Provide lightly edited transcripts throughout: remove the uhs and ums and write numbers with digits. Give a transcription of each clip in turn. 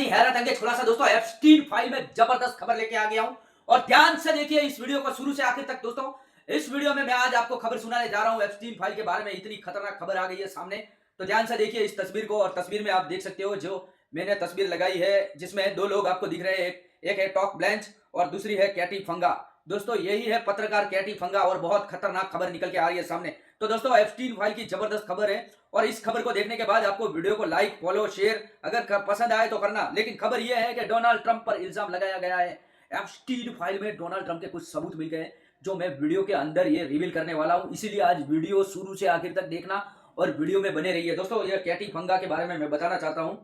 हैरत अंगेज खुलासा दोस्तों एप्स्टीन फाइल में जबरदस्त खबर लेके आ गया हूं और ध्यान से देखिए इस वीडियो को शुरू से आखिर तक दोस्तों। इस वीडियो में मैं आज आपको खबर सुनाने जा रहा हूं एप्स्टीन फाइल के बारे में। इतनी खतरनाक खबर आ गई है सामने, तो ध्यान से देखिए इस तस्वीर को। और तस्वीर में आप देख सकते हो जो मैंने तस्वीर लगाई है जिसमें दो लोग आपको दिख रहे हैं। एक है टॉक ब्लैंच और दूसरी है कैटी फंगा। दोस्तों यही है पत्रकार कैटी फंगा और बहुत खतरनाक खबर निकल के आ रही है सामने। तो दोस्तों एप्स्टीन फाइल की जबरदस्त खबर है और इस खबर को देखने के बाद आपको वीडियो को लाइक फॉलो शेयर अगर पसंद आए तो करना। लेकिन खबर यह है कि डोनाल्ड ट्रंप पर इल्जाम लगाया गया है। एप्स्टीन फाइल में डोनाल्ड ट्रंप के कुछ सबूत मिल गए जो मैं वीडियो के अंदर ये रिवील करने वाला हूं, इसीलिए आज वीडियो शुरू से आखिर तक देखना और वीडियो में बने रहिए। दोस्तों ये कैटी फंगा के बारे में मैं बताना चाहता हूं।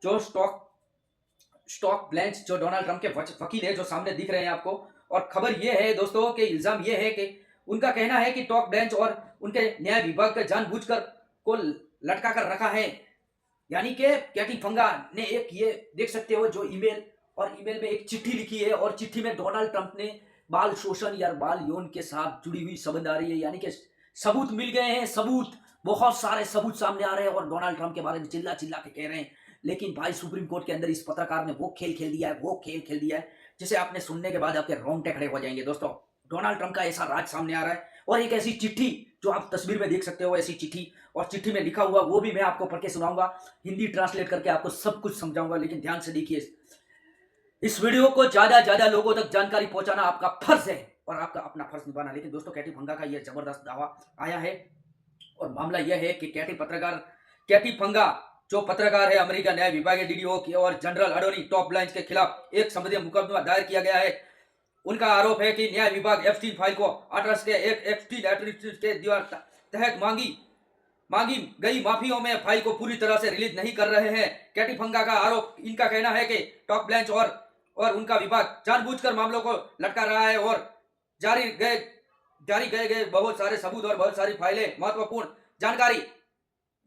जो स्टॉक ब्लैंच जो डोनाल्ड ट्रंप के वकील है जो सामने दिख रहे हैं आपको। और खबर यह है दोस्तों कि इल्जाम यह है कि उनका कहना है कि टॉक ब्लैंच और उनके न्याय विभाग के जानबूझकर को लटका कर रखा है। यानी कि कैटी फंगा ने एक ये देख सकते हो जो ईमेल और ईमेल में एक चिट्ठी लिखी है और चिट्ठी में डोनाल्ड ट्रंप ने बाल शोषण या बाल यौन के साथ जुड़ी हुई संबंध आ रही है। यानी कि सबूत मिल गए हैं, सबूत बहुत सारे सबूत सामने आ रहे हैं और डोनाल्ड ट्रंप के बारे में चिल्ला चिल्ला के कह रहे हैं। लेकिन भाई सुप्रीम कोर्ट के अंदर इस पत्रकार ने वो खेल खेल दिया है, वो खेल खेल दिया है जिसे आपने सुनने के बाद आपके रोंगटे खड़े हो जाएंगे। दोस्तों डोनाल्ड ट्रंप का ऐसा राज सामने आ रहा है और एक ऐसी चिट्ठी जो आप तस्वीर में देख सकते हो, ऐसी चिट्ठी और चिट्ठी में लिखा हुआ वो भी मैं आपको पढ़ के सुनाऊंगा, हिंदी ट्रांसलेट करके आपको सब कुछ समझाऊंगा। लेकिन ध्यान से देखिए इस वीडियो को ज्यादा लोगों तक जानकारी पहुंचाना आपका फर्ज है और आपका अपना फर्ज निभाना। लेकिन दोस्तों कैटी फंगा का यह जबरदस्त दावा आया है और मामला यह है कि कैटी फंगा जो पत्रकार है अमेरिका न्याय विभाग डीडीओ की और जनरल अटॉर्नी टॉप ब्लैंच के खिलाफ एक संबंधी मुकदमा दायर किया गया है। उनका आरोप है कि न्याय विभाग एप्स्टीन फाइल को अटरस के एक एप्स्टीन एक्ट के तहत मांगी गई माफियों में फाइल को पूरी तरह से रिलीज नहीं कर रहे हैं। कैटी फंगा का आरोप, इनका कहना है कि टॉक ब्लैंच और उनका विभाग जानबूझकर मामलों को लटका रहा है और जारी गए बहुत सारे सबूत और बहुत सारी फाइलें महत्वपूर्ण जानकारी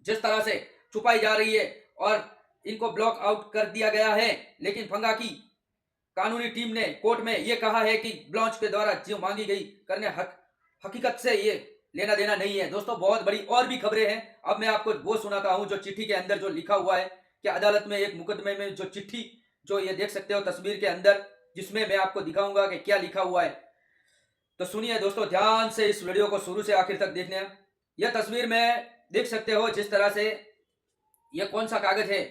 जिस तरह से छुपाई जा रही है और इनको ब्लॉक आउट कर दिया गया है। लेकिन फंगा की कानूनी टीम ने कोर्ट में यह कहा है कि ब्लॉच के द्वारा जो मांगी गई करने हकीकत से ये लेना देना नहीं है। दोस्तों बहुत बड़ी और भी खबरें हैं, अब मैं आपको वो सुनाता हूं जो चिट्ठी के अंदर जो लिखा हुआ है कि अदालत में एक मुकदमे में जो चिट्ठी जो ये देख सकते हो तस्वीर के अंदर, जिसमें मैं आपको दिखाऊंगा कि क्या लिखा हुआ है। तो सुनिए दोस्तों ध्यान से इस वीडियो को शुरू से आखिर तक देखने। यह तस्वीर में देख सकते हो जिस तरह से यह कौन सा कागज है,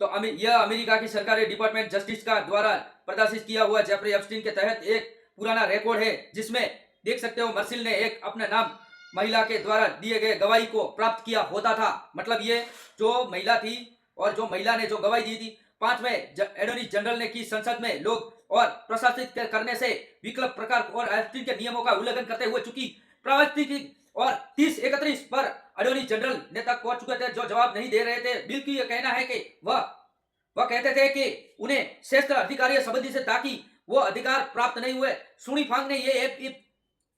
तो यह अमेरिका की सरकारी डिपार्टमेंट जस्टिस का द्वारा प्रदर्शित किया हुआ जेफरी एप्स्टीन के तहत एक पुराना रिकॉर्ड है जिसमें देख सकते हो मर्सिल ने एक अपने नाम महिला के द्वारा दिए गए गवाही को प्राप्त किया होता था। मतलब ये जो महिला थी और जो महिला ने जो गवाही दी थी, 5वें एटॉर्नी जनरल ने की संसद में लोग और प्रशासित करने से विकल्प प्रकार और एप्स्टीन के नियमों का उल्लंघन करते हुए चुकी प्रवृत्ति की और 30/31 पर अटॉर्नी जनरल ने तक पहुंच चुके थे जो जवाब नहीं दे रहे थे। बिल की यह कहना है कि वह कहते थे कि उन्हें श्रेष्ठ अधिकारी संबंधी से ताकि वो अधिकार प्राप्त नहीं हुए। सुनी फांग ने ये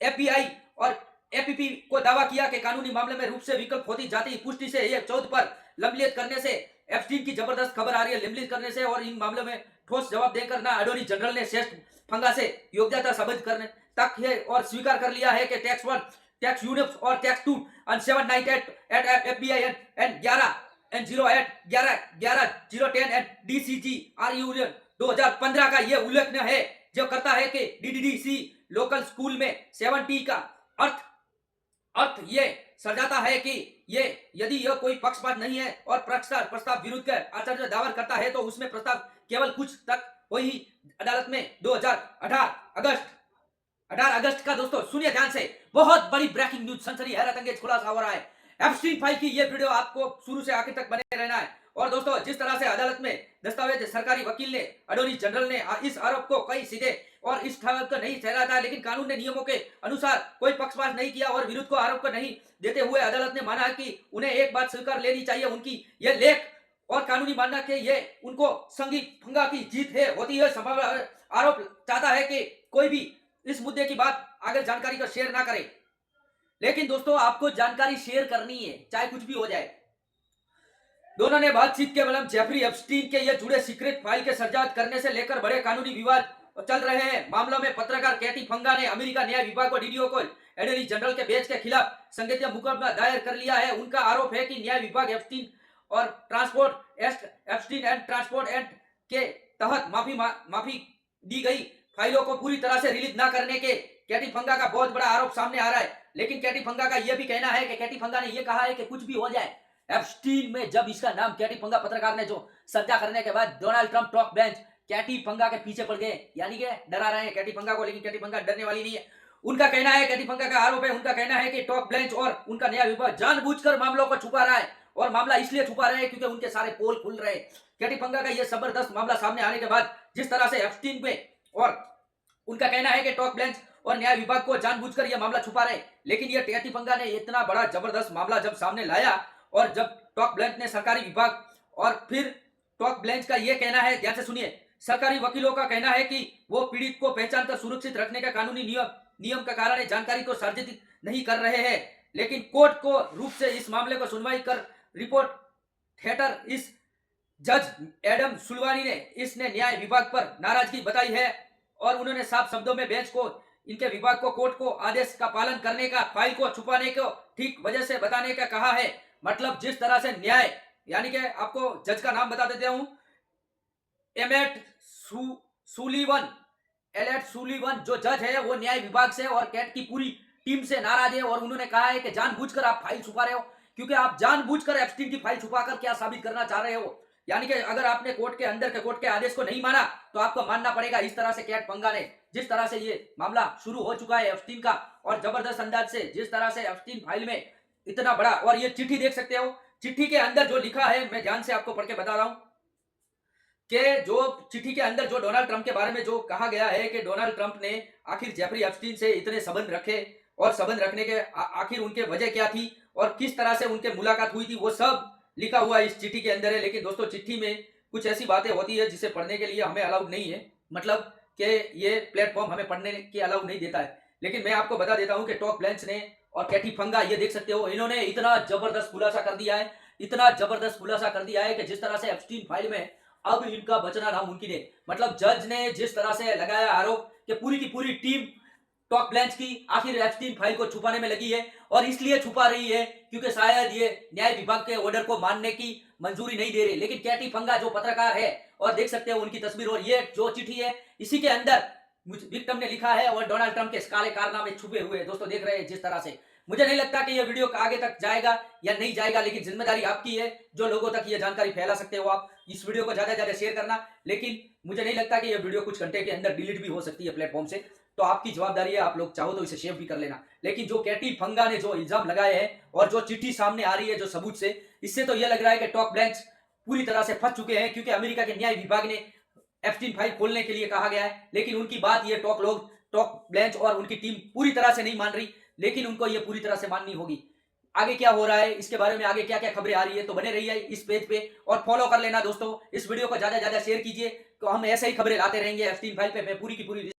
एफबीआई और एपीपी को दावा किया कि कानूनी मामले में रूप से विकल्प होती जाती पुष्टि से यह 14 पर लंबलित करने से एप्स्टीन की जबरदस्त खबर आ रही है लंबलित करने से और इन मामलों में ठोस जवाब देकर ना अटॉर्नी जनरल ने श्रेष्ठ फंगा से योग्यता साबित करने तक है और स्वीकार कर लिया है कि टैक्स 1, टैक्स यूनिट और tax 2 and 798 at FBI and 11/08/11/010 and DCG RU 2015 का यह उल्लेख है जो करता है कि DDDC लोकल स्कूल में 70 का अर्थ ये सजाता है कि ये यदि यह कोई पक्षपात नहीं है और प्रस्ताव विरुद्ध के आचार्य दावा करता है तो उसमें प्रस्ताव केवल कुछ तक वही अदालत में 18 अगस्त का। दोस्तों सुनिए ध्यान से, बहुत बड़ी ब्रेकिंग न्यूज, सनसनी हैरत अंगेज खुलासा हो रहा है। एप्स्टीन फाइल की ये वीडियो आपको शुरू से आखिर तक बने रहना है। और दोस्तों जिस तरह से अदालत में दस्तावेज सरकारी वकील ने अटॉर्नी जनरल ने इस आरोप को कई सीधे और इस ठाव को नहीं ठहराया था, लेकिन कानून ने नियमों के अनुसार कोई पक्षपात नहीं किया और विरुद्ध को आरोप को नहीं देते हुए अदालत ने माना कि उन्हें एक बात स्वीकार लेनी चाहिए, उनकी यह लेख और कानूनी मानना के ये उनको संगी फंगा की जीत है होती है। संभव आरोप चाहता है कि कोई भी इस मुद्दे की बात आगे जानकारी को शेयर ना करे। लेकिन दोस्तों आपको जानकारी शेयर करनी है चाहे कुछ भी हो जाए। दोनों ने बातचीत के बलम जेफरी एप्स्टीन के ये जुड़े सीक्रेट फाइल के सर्जात करने से लेकर बड़े कानूनी विवाद चल रहे हैं। मामलों में पत्रकार कैटी फंगा ने अमेरिका न्याय विभाग को डीडीओ को एटॉर्नी जनरल के बेंच के खिलाफ संज्ञेय मुकदमा दायर कर लिया है। उनका आरोप है कि न्याय विभाग एप्स्टीन और transport Epstein and transport and के तहत माफी दी गई फाइलों को पूरी तरह से रिलीज ना करने के कैटी फंगा का बहुत बड़ा आरोप सामने आ रहा है। लेकिन कैटी फंगा का यह भी कहना है कि कैटी फंगा ने यह कहा है कि कुछ भी हो जाए, एप्स्टीन में जब इसका नाम कैटी फंगा पत्रकार ने जो सजा करने के बाद डोनाल्ड ट्रंप टॉक बेंच कैटी फंगा के पीछे पड़ गए, यानी कि डरा रहे हैं कैटी फंगा को, लेकिन कैटी फंगा डरने वाली नहीं है। उनका कहना है, कैटी फंगा का आरोप है, उनका कहना है कि टॉक बेंच और उनका न्याय विभाग जानबूझकर मामलों को छुपा रहा है, और मामला इसलिए छुपा रहे हैं क्योंकि उनके सारे पोल खुल रहे हैं। कैटी फंगा का यह जबरदस्त मामला सामने आने के बाद जिस तरह से एप्स्टीन पे, और उनका कहना है कि टॉक बेंच और न्याय विभाग को जानबूझकर यह मामला छुपा रहे, लेकिन यह कैटी फंगा ने इतना बड़ा जबरदस्त मामला जब सामने लाया, और जब टॉक बेंच ने सरकारी विभाग, और फिर टॉक बेंच का यह कहना है, ध्यान से सुनिए, सरकारी वकीलों का कहना है कि वो पीड़ित को पहचान कर सुरक्षित रखने का कानूनी नियम का कारण जानकारी को सार्वजनिक नहीं कर रहे हैं, लेकिन कोर्ट को रूप से इस मामले को सुनवाई कर रिपोर्ट थिएटर इस जज एडम सुलवानी ने इसने न्याय विभाग पर नाराजगी बताई है, और उन्होंने साफ शब्दों में बेंच को, इनके विभाग को, कोर्ट को आदेश का पालन करने का, फाइल को छुपाने को ठीक वजह से बताने का कहा है। मतलब जिस तरह से न्याय, यानी कि आपको जज का नाम बता देता हूं, एमेट सुलीवन, एलेट सुलीवन जो जज है वो न्याय विभाग से और कैट की पूरी टीम से नाराज है, और उन्होंने कहा है कि जानबूझकर आप फाइल छुपा रहे हो, क्योंकि आप जानबूझकर एप्स्टीन की फाइल छुपाकर क्या साबित करना चाह रहे हो, यानी कि अगर आपने कोर्ट के अंदर के कोर्ट के आदेश को नहीं माना तो आपको मानना पड़ेगा। इस तरह से कैट फंगा ने, जिस तरह से ये मामला शुरू हो चुका है एप्स्टीन का, और जबरदस्त अंदाज से जिस तरह से एप्स्टीन फाइल में इतना बड़ा, और ये चिट्ठी देख सकते हो, चिट्ठी के अंदर जो लिखा है मैं ध्यान से आपको पढ़ के बता रहा हूं कि जो चिट्ठी के अंदर जो डोनाल्ड ट्रंप के बारे में जो कहा गया है कि डोनाल्ड ट्रंप ने आखिर जेफरी एप्स्टीन से इतने संबंध रखे, और संबंध रखने के आखिर उनके वजह क्या थी और किस तरह से उनके मुलाकात हुई थी, वो सब लिखा हुआ इस चिट्ठी के अंदर है। लेकिन दोस्तों चिट्ठी में कुछ ऐसी बातें होती है जिसे पढ़ने के लिए हमें अलाउड नहीं है, मतलब कि ये प्लेटफॉर्म हमें पढ़ने के अलाउड नहीं देता है। लेकिन मैं आपको बता देता हूं कि टॉक बेंच ने और कैटी फंगा, ये देख सकते हो, इन्होंने इतना जबरदस्त खुलासा कर दिया है, इतना जबरदस्त खुलासा कर दिया है कि जिस तरह से एप्स्टीन फाइल में अब इनका बचना नामुमकिन है। मतलब जज ने जिस तरह से लगाया आरोप कि पूरी की पूरी टीम टॉक बेंच की आखिर एप्स्टीन फाइल को छुपाने में लगी है, और इसलिए छुपा रही है क्योंकि शायद ये न्याय विभाग के ऑर्डर को मानने की मंजूरी नहीं दे रही। लेकिन कैटी फंगा जो पत्रकार है, और देख सकते हो उनकी तस्वीर, और ये जो चिट्ठी है इसी के अंदर विक्टिम ने लिखा है, और डोनाल्ड ट्रंप के काले कारनामे छुपे हुए हैं। दोस्तों देख रहे हैं जिस तरह से, मुझे नहीं लगता कि यह वीडियो आगे तक जाएगा या नहीं जाएगा, लेकिन जिम्मेदारी आपकी है, जो लोगों तक यह जानकारी फैला सकते हो आप इस वीडियो को ज्यादा से ज्यादा शेयर करना। लेकिन मुझे नहीं लगता कि यह वीडियो कुछ घंटे के अंदर डिलीट भी हो सकती है प्लेटफॉर्म से, तो आपकी जवाबदारी है, आप लोग चाहो तो इसे शेयर भी कर लेना। लेकिन जो कैटी फंगा ने जो इल्जाम लगाए हैं और जो चिट्ठी सामने आ रही है जो सबूत से, इससे तो यह लग रहा है कि टॉक बेंच पूरी तरह से फंस चुके हैं, क्योंकि अमेरिका के न्याय विभाग ने एप्स्टीन फाइल खोलने के लिए कहा गया है, लेकिन उनकी बात ये टॉक बेंच और उनकी टीम पूरी तरह से नहीं मान रही, लेकिन उनको ये पूरी तरह से माननी होगी। आगे क्या हो रहा है इसके बारे में, आगे क्या क्या खबरें आ रही है, तो बने रहिए इस पेज पे और फॉलो कर लेना दोस्तों। इस वीडियो को ज्यादा से ज्यादा शेयर कीजिए, तो हम ऐसे ही खबरें लाते रहेंगे एप्स्टीन फाइल पे। मैं पूरी की पूरी